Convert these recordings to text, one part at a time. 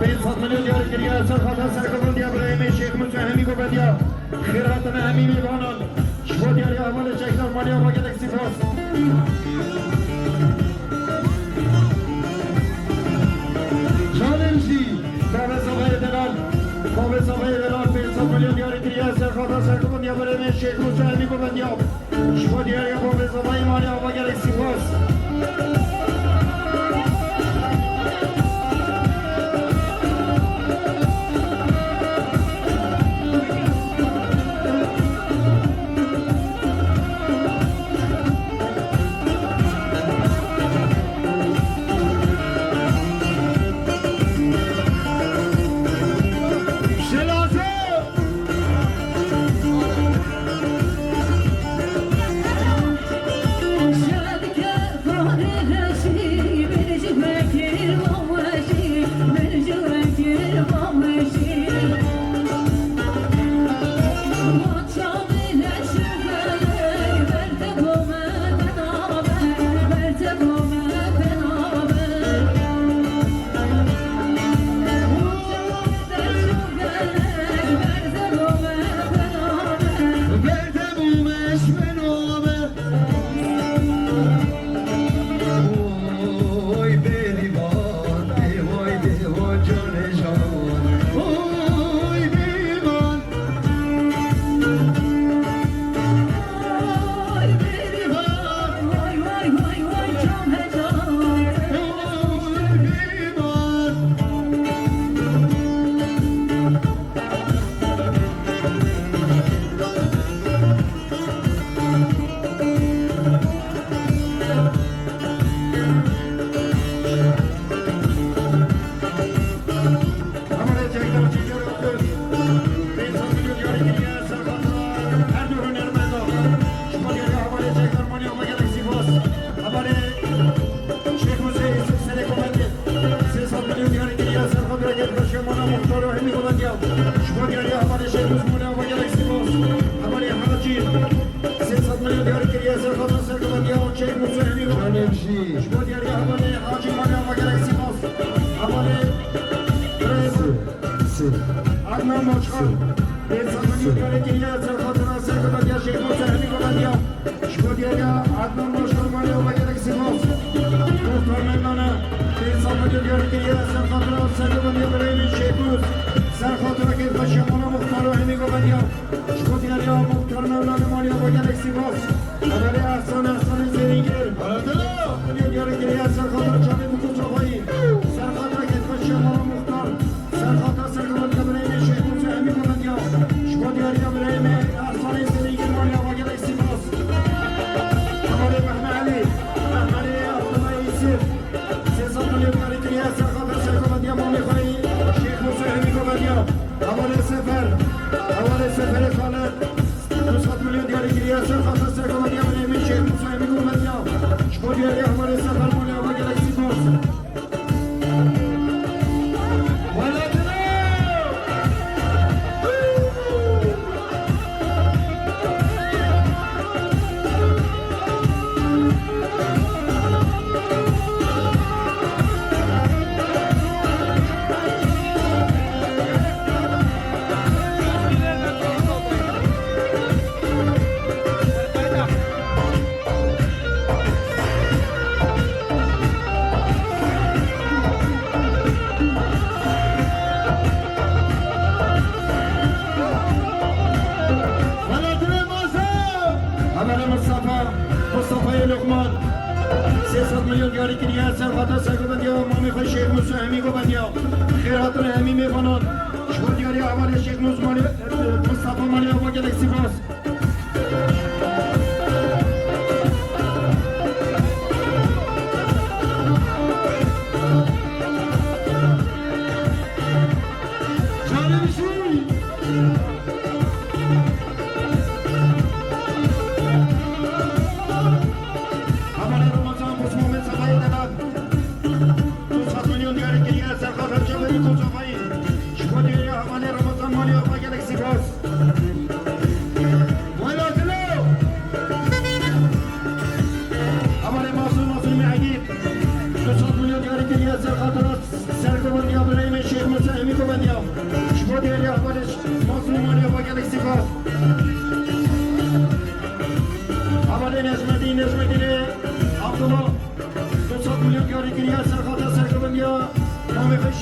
500 میلیون دیار گریه اثر خاطر سرکوبان دیار ابراهیم شیخ موسی همی کو بدیا خیراتن همی میوانان شما دیاری اول شیخ مالی آبا گلک سپاس جانمشی کابه صفحه دلال 500 میلیون دیار گریه اثر خاطر سرکوبان دیار ابراهیم شیخ موسی همی کو بدیا شما دیاری کابه صفحه مالی آبا گلک سپاس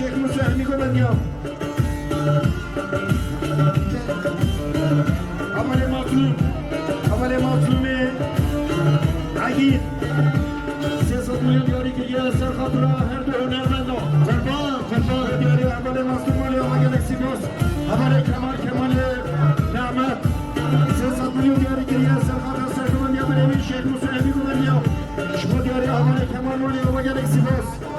شیخ موسی همیگو بندیام عمل مطلومه عگیر 300 میلیون دیاری که یه سر خاطر هر دو هنرمندا قربان دیاری عمل مطلوم مالی آقا گلکسی باز عمل کمال نعمت 300 میلیون دیاری که یه سر خاطر سرکمان یا برمی شیخ موسی همیگو بندیام شما دیاری عمل کمال مالی آقا گلکسی باز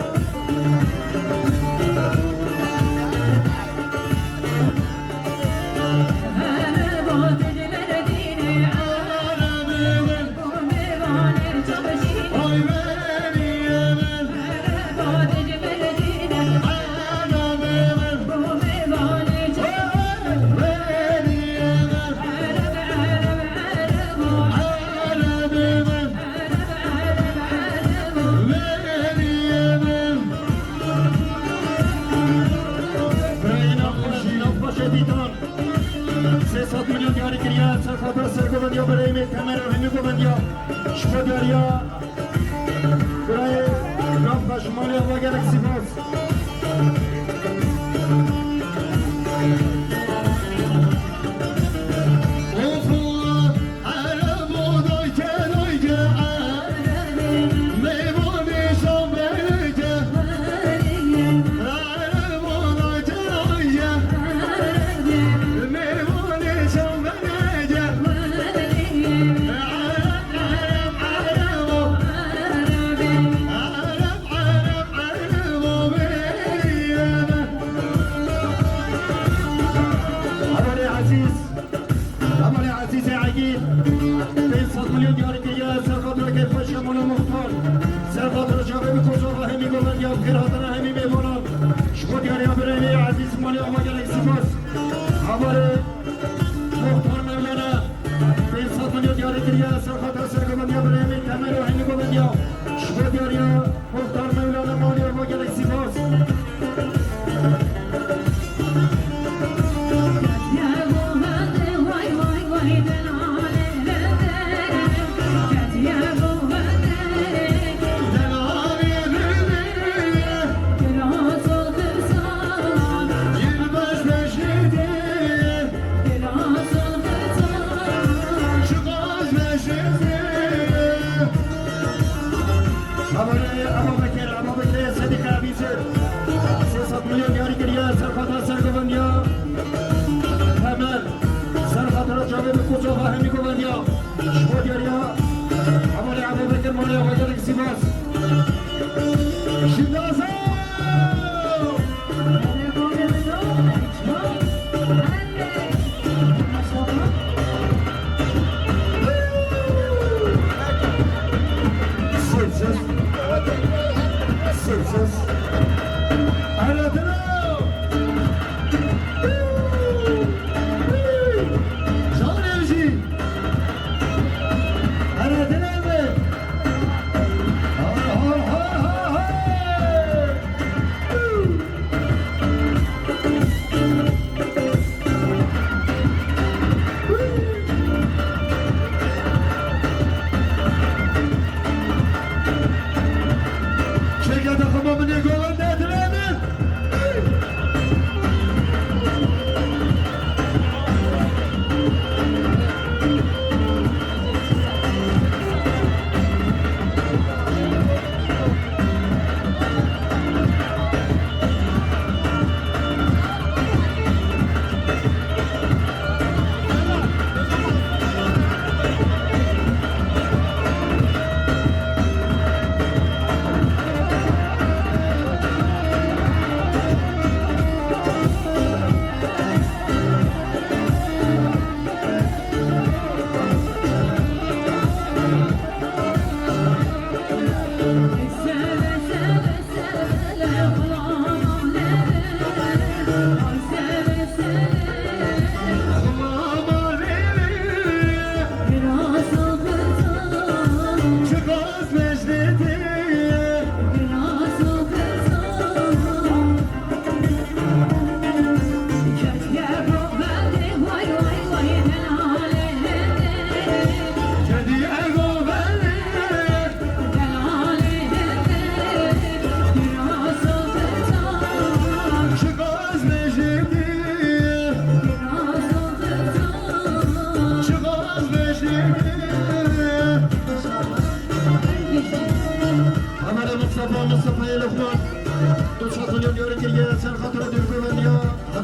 گوبندیا برای می کامرا همی گوبندیا شما داریا برای رفت شمالی هوا گلکسی باز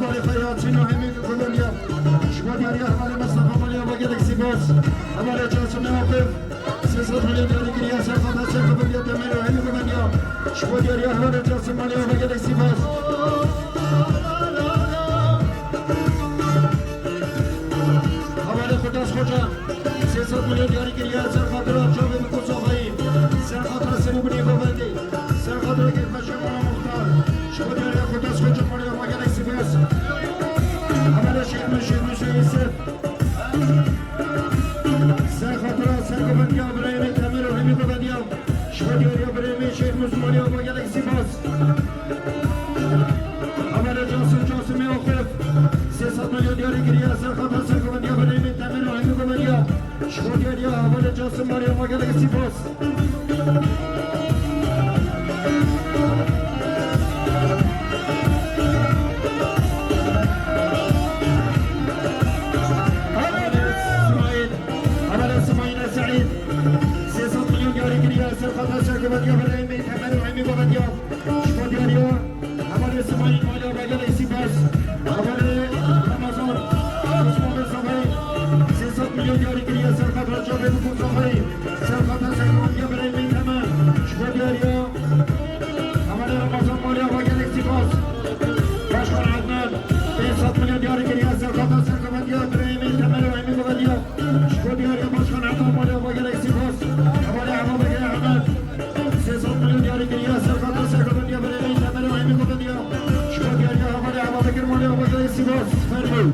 حوالی خیاطین و همین کلونیا شما دیاری حوالی مصطفی مالیا با گلکسی باز حوالی جاسم نواقف 300 میلیون دیاری گیری اثر خواهد سر کلونیا تمیر و همین کلونیا شما دیاری حوالی جاسم مالیا با گلکسی باز حوالی خودش خوجا 300 میلیون دیاری گیری اثر خاطر آجام بکوز آقایی سر خاطر سروبنی گوبندی سر خاطر که خشمان مختار شما دیاری خودش خوجا مالیا با گلکسی باز حوالی شیخ میشه یسف سر خاطر سر گوبندی آبراهیمی تمیر و همی گوبندی شما دیاری آبراهیمی شیخ مسلمانی با گلکسی باز حوالی جاسم آخف 300 میلیون دیاری گیری اثر خاطر سر گوبندی آبراهیمی تمیر و همی گوبندی شما دیاری حوالی جاسم مالیا با گلکسی باز Sekobandia beremi, Taman Remi Gobandia, Shkodia, Hamale Samai, Mala Bagala Sipas, Hamale Amazon, Osman Samai, 600 million diari kriya Sarkat Raja Bebu Samai, Sarkat Sekobandia beremi, Taman, Shkodia, Hamale Amazon, Mala Bagala Sipas, Bashar Adnan, 600 million diari kriya Sarkat Sekobandia beremi, Taman Remi Gobandia, Shkodia, Bashar Adnan, Mala Bagala Sipas, Hamale Amazon, Ahmad. 600 میلیون دیاری گیری اثر خاطر سرکوبندیا برای تمر و همی گوبندیا شما دیاری حوالی عوامکر مالی آباجای سیباس فرمود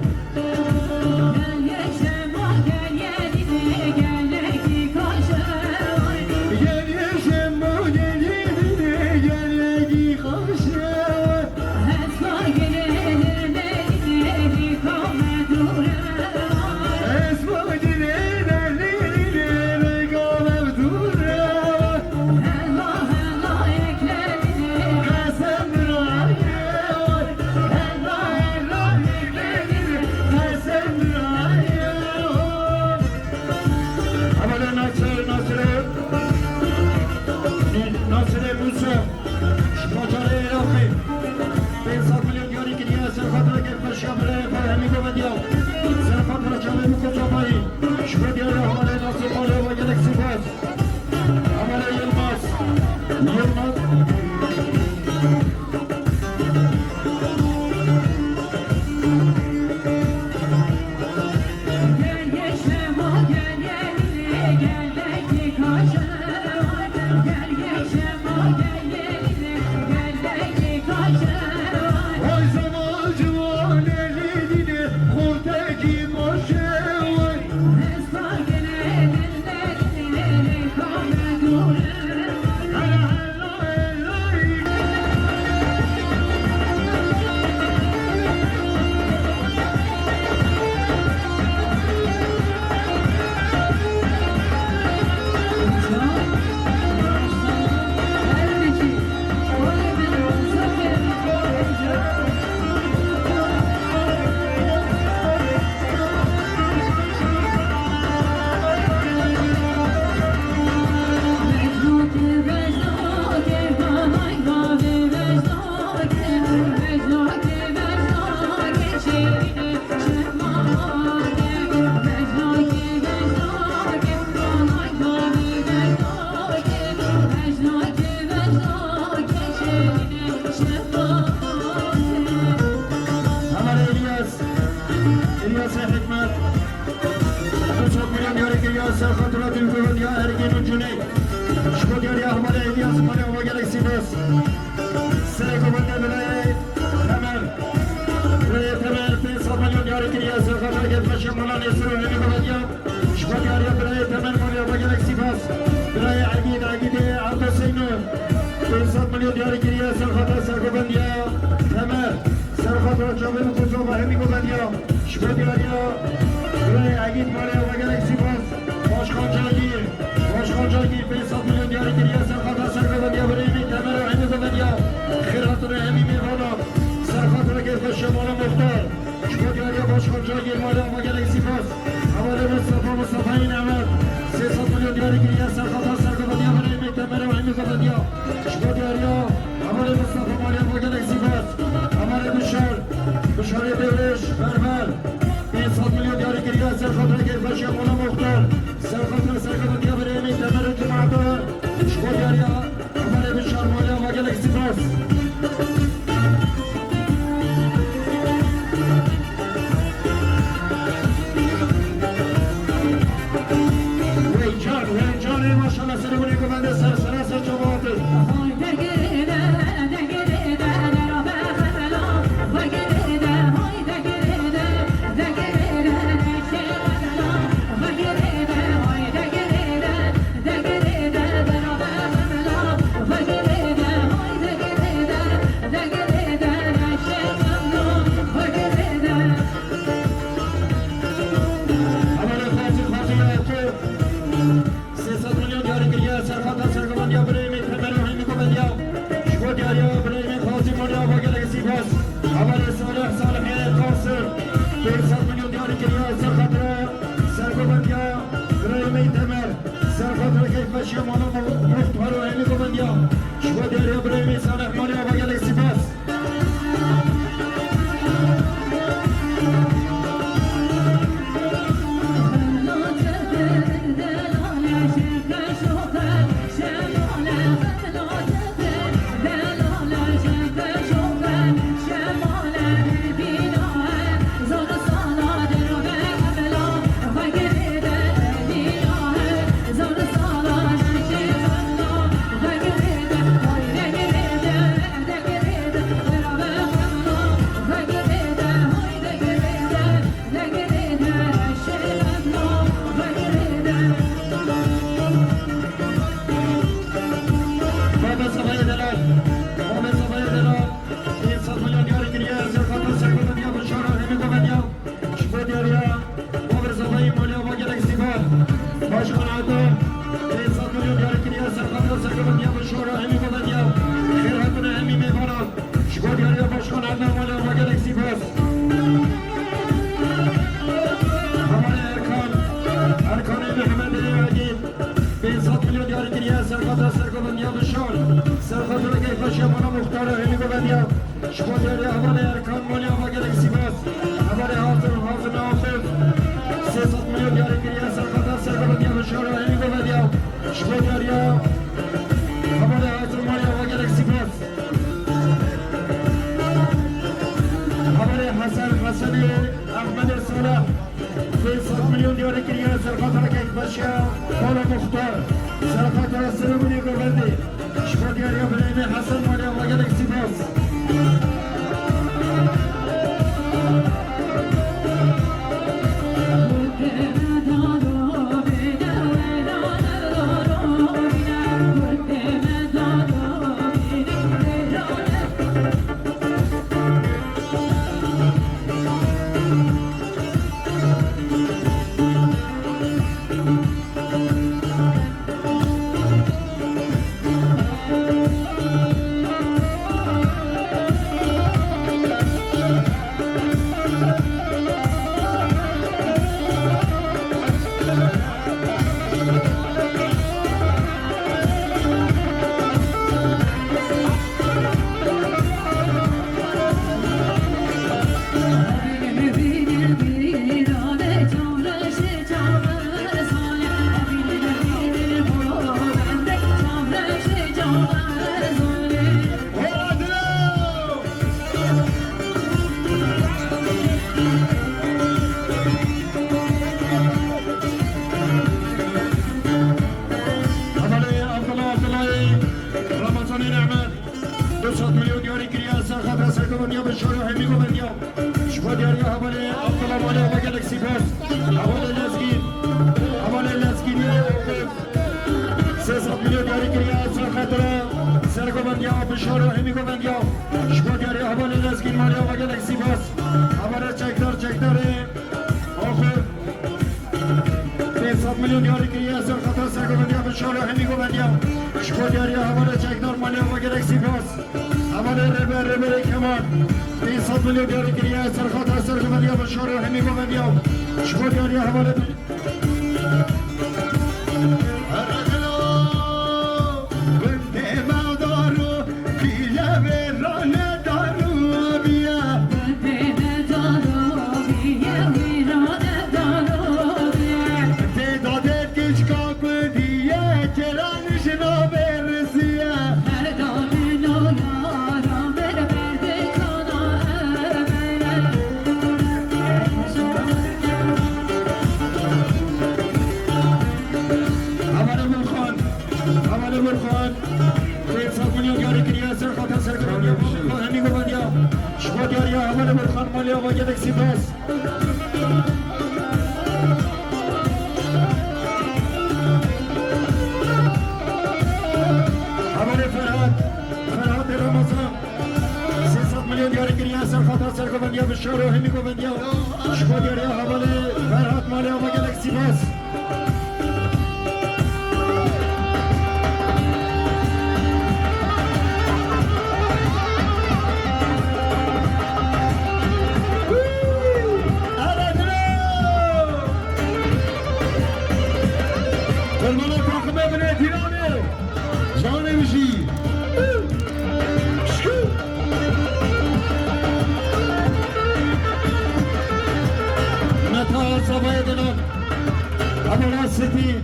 بشاره بیش بربر 500 میلیون یاری گریه سر خاطر گرفشی مولا مختار سر خاطر سرکبندی برای امین تمر جماعت شکر یاری هماره بشار مولا و گلکسی باس ویجان ماشالله سرگونی کننده سر جماعت Bye. خان مالیا و گلکسی باز حوالی فرهاد رمضان 300 میلیون یاری گریه سر خاطر سر گوبندیا به شهر و همی گوبندیا شما دیاری حوالی فرهاد مالیا و گلکسی باز سیتی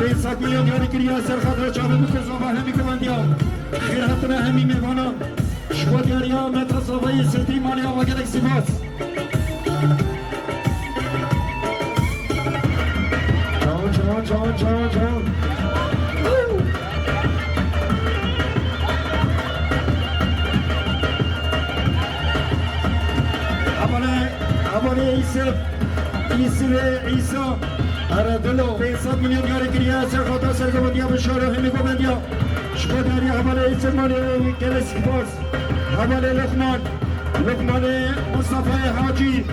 500 میلیون یاری گریه سر خاطر چاوه بکر صبح همی کماندیا خیراتنا همی میوانا شما دیاریا متر صبحی سیتی مالیا و گلکسی باز چون abone İsa Aradolo 500 milyon yari giriye ser khata ser gobandiya be shara hemi gobandiya shko dari havale İsmail Gelesi Bas havale Lokman Mustafa Haji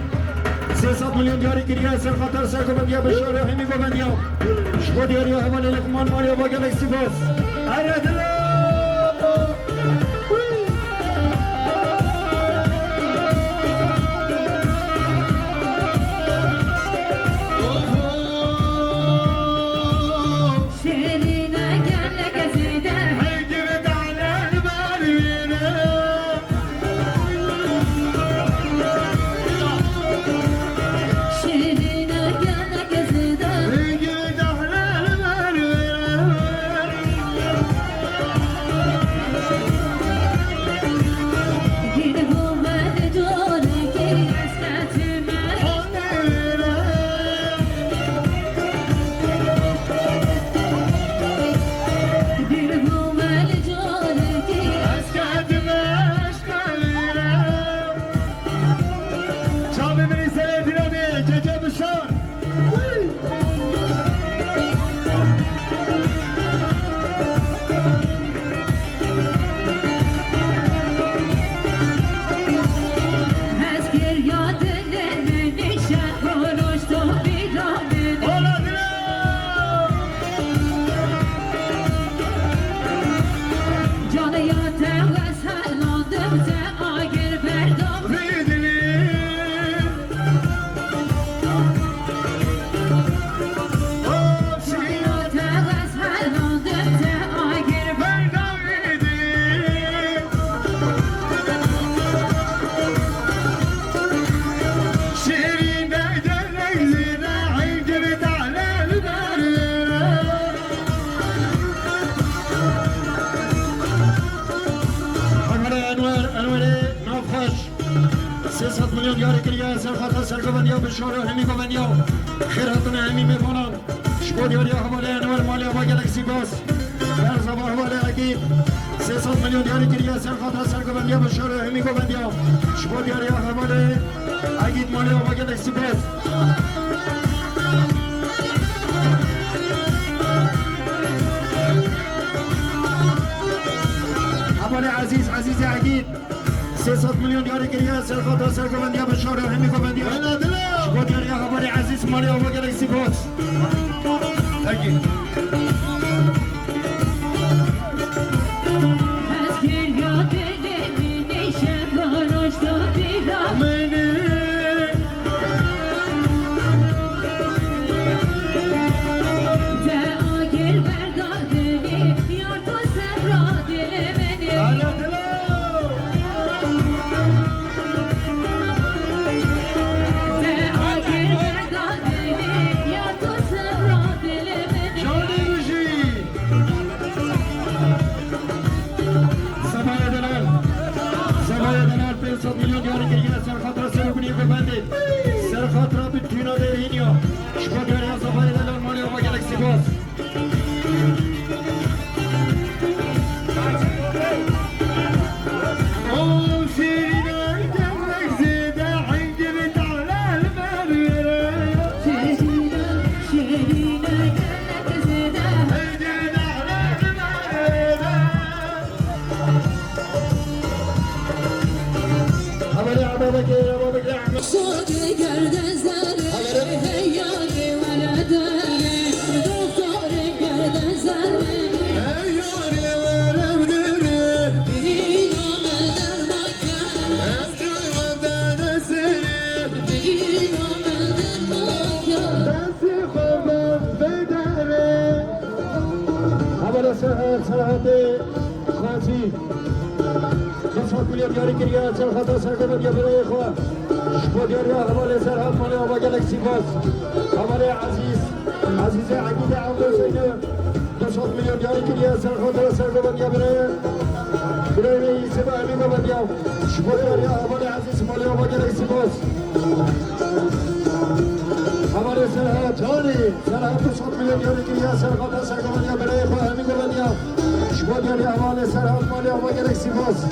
300 milyon yari giriye ser khata ser gobandiya be shara hemi gobandiya shko dari havale Lokman Maria ve Gelesi Bas Aradolo شورا همی گوندیا خیراتنا همی میکنن شما دیاری حواله انوار مالیا با گلکسی باز در زبا حواله اگید 300 میلیون دیاری گریه سر خاطر سر گوندیا به شورا همی گوندیا شما دیاری حواله اگید مالیا با گلکسی باز حواله عزیز اگید 300 میلیون دیاری گریه سر خاطر سر گوندیا به شورا همی گوندیا شما دیاری حواله عزیز مالیا با گلکسی باز Thank you. حوالي عبابك أحمد صوت قرد زري هياري ولدني دكتور قرد زري هياري ورمدري بينا مدر مكان أمجد ودان سريب بينا مدر مكان بسي خبر بدري حوالي سرحاتي خاطي 500 میلیون یاری کریه چند خطا سرگرم بیا برای اخوان شکود یاری حواله سرحد مالی آبا گلکسی باز حواله عزیز عقید عمر حسینه 200 میلیون یاری کریه سرخاطر سرگرم بیا برای رئیس با امین آبا بیا شکود یاری حواله عزیز مالی آبا گلکسی باز حواله سرحد 200 میلیون یاری کریه سرخاطر سرگرم بیا برای اخوان امین آبا بیا شکود یاری حواله سرحد مالی آبا گلکسی باز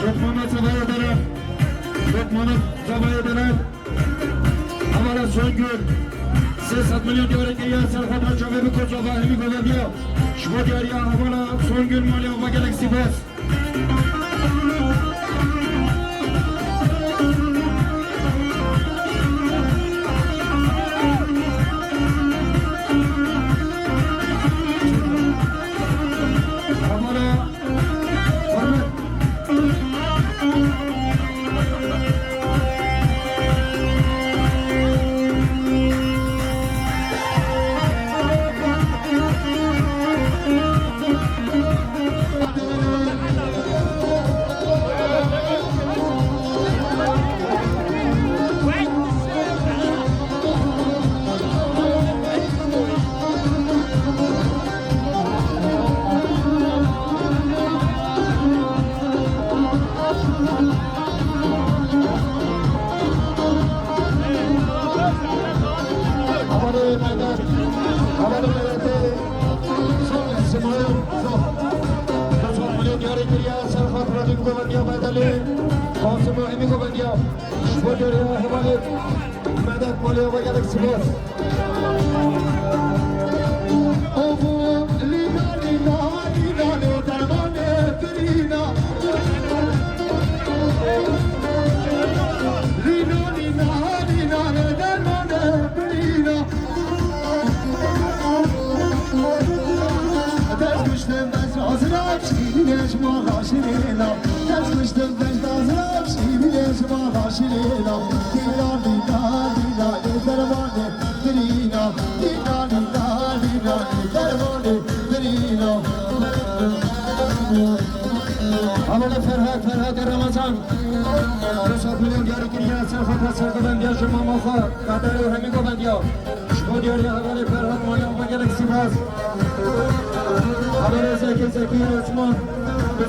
Lokman'a sabah ederim. Lokman'a sabah ederim. Amara son gün. 300 milyon diyor ki ya Serhat Hoca ve bir koca vahimi kullanıyor. Şu diyor ya amara son gün mali olma gereksi bas. Ferhat Ramazan 200 milyon diyor ki ya Serhat Serkan diyor şu mamafa kadar hemi ko bandiyo şu diyor ya havalı Ferhat manyakma gereksi bas havalı Zeki Osman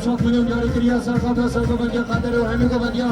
200 milyon diyor ki ya Serhat Serkan diyor kadar hemi ko bandiyo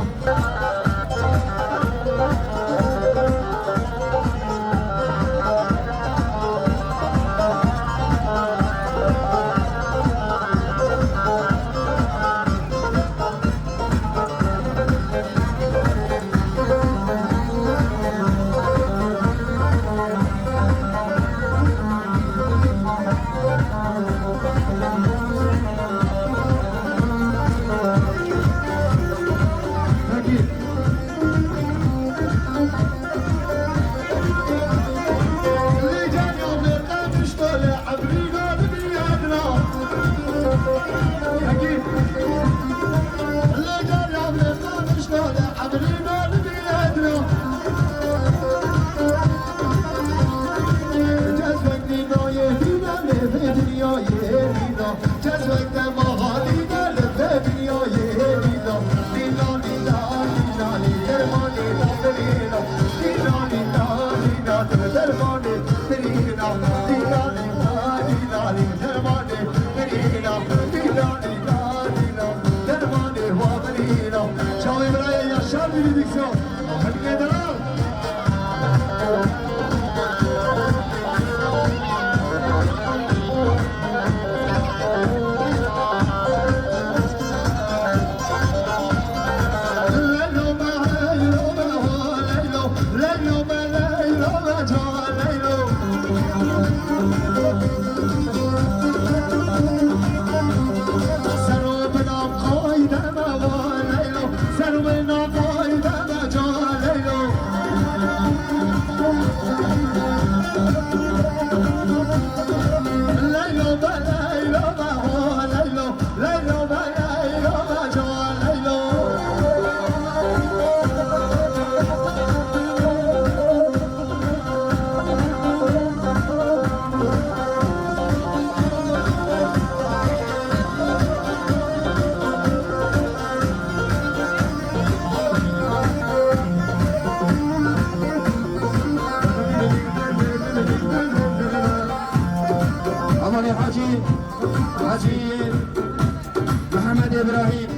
محمد ابراهیم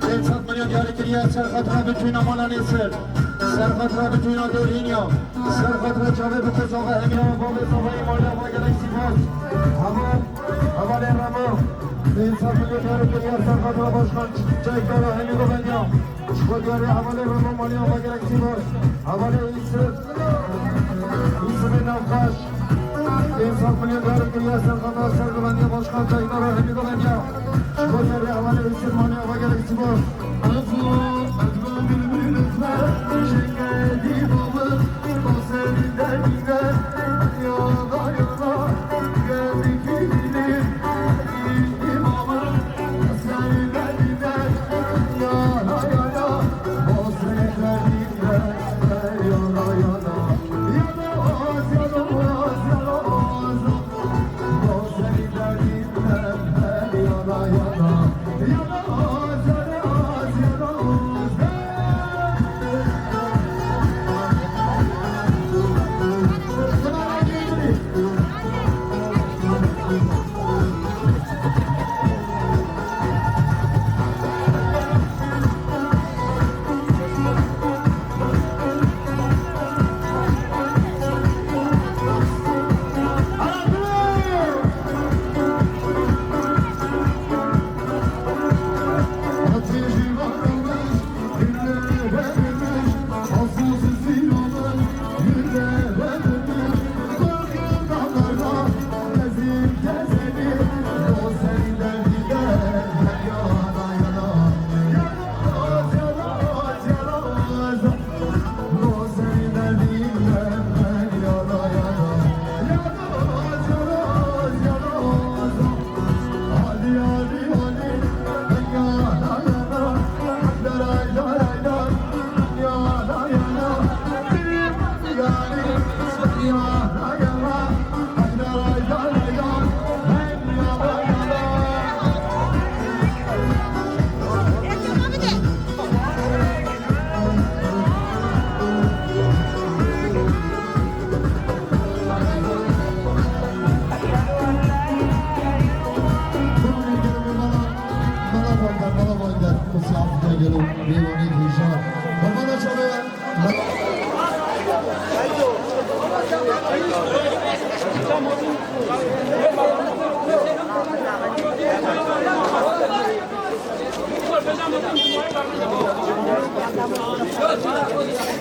500 milyon diyor ki ya Serhat bütün amalan esir سرخطره بتوینا دورینیا سرخطره چاوه بکساقه همیا باب صفحه مالی آقا گلکسی باز حواله رما انصاف ملیتاره کریا سرخطره باشکن چایکارا همی گو بندیا شکودیاری حواله رما مالی آقا گلکسی باز حواله ایسر نوخش انصاف ملیتاره کریا سرخطره سرگوندیا باشکن چایکارا همی گو بندیا شکودیاری حواله ایسر مالی آقا گلکسی باز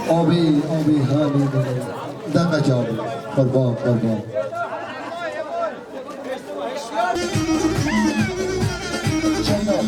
آبی همین دقیقه جابی قربان چنان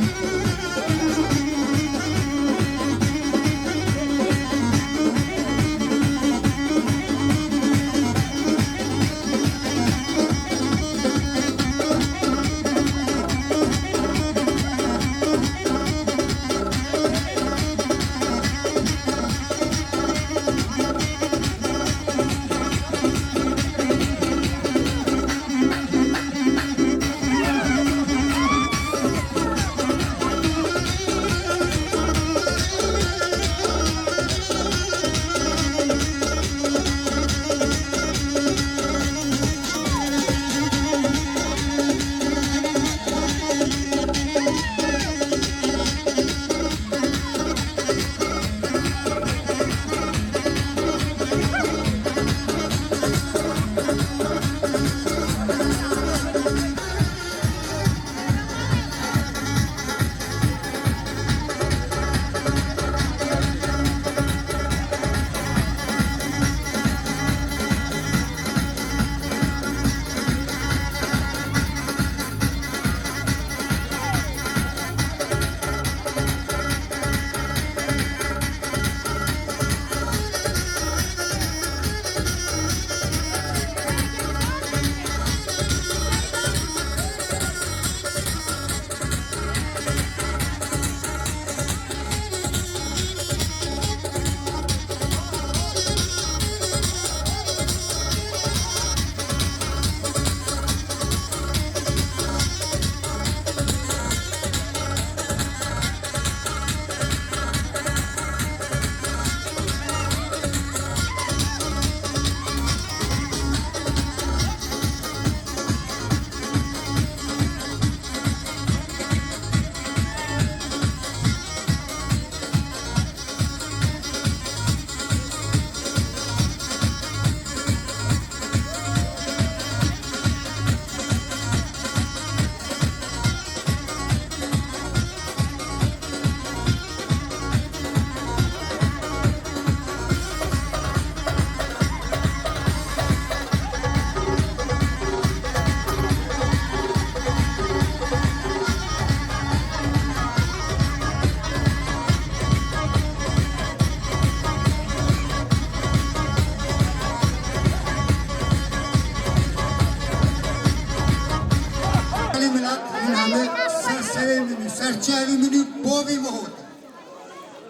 بابی مهود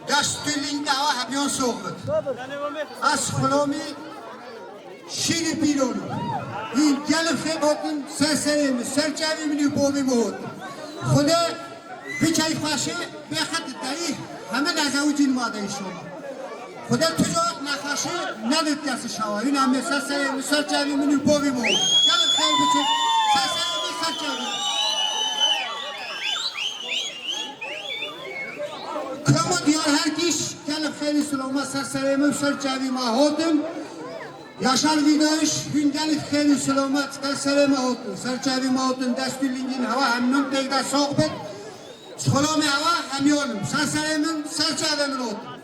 دستولین دعوا همیان صحبت از خلامی شیر بیرون این گل خیباتون سرسریم سرچوی منی بابی مهود خدا بچای خوشه بخط دایی همه نزاو جین ماده شما خدا تجارت نخواشه ندید دست شما این همه سرسریم سرچوی منی بابی مهود گل خیب بچه سرسریم سرچوی کما دیار هر کیش گل خیلی سلامت سرسریم سرچوی ما هاتم Yaşar Vidaş, gündelik xeyli selamet, sərəmə olsun, sərçəvimə olsun, dəstürlingin hava həmnun deydə sohbet, çolami hava həmyonum, sərəmin, sərçəvimin olsun.